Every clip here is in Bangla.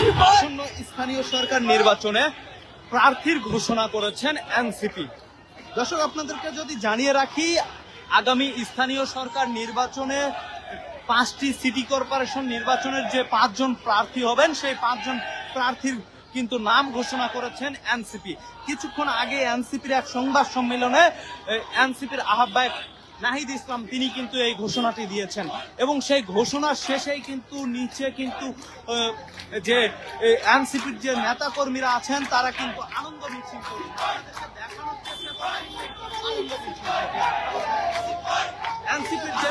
আসন্ন স্থানীয় সরকার নির্বাচনে প্রার্থীর ঘোষণা করেছেন এনসিপি। দর্শক, আপনাদেরকে যদি জানিয়ে রাখি, আগামী স্থানীয় সরকার নির্বাচনে 5টি সিটি কর্পোরেশন নির্বাচনের যে 5 জন প্রার্থী হবেন, সেই 5 জন প্রার্থীর কিন্তু নাম ঘোষণা করেছেন এনসিপি। কিছুক্ষণ আগে এনসিপির এক সংবাদ সম্মেলনে এনসিপির আহ্বায়ক নাহিদ ইসলাম তিনি কিন্তু এই ঘোষণাটি দিয়েছেন এবং সেই ঘোষণার শেষেই কিন্তু নিচে কিন্তু যে এনসিপির যে নেতা কর্মীরা আছেন তারা কিন্তু আনন্দ মিছিল এনসিপির যে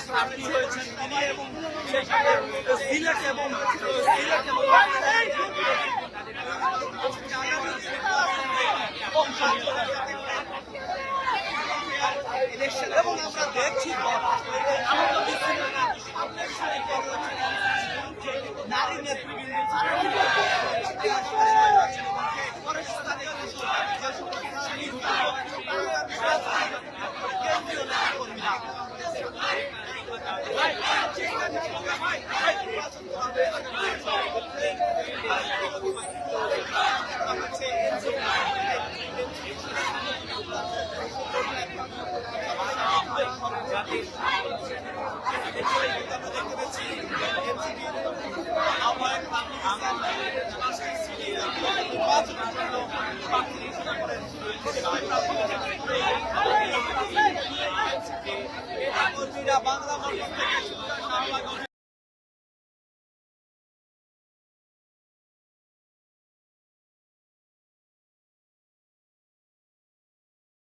প্রার্থী হয়েছেন তিনি এবং সেই সাথে সিলেট এবং এবং আমরা দেখছি নারী নেতৃবৃন্দ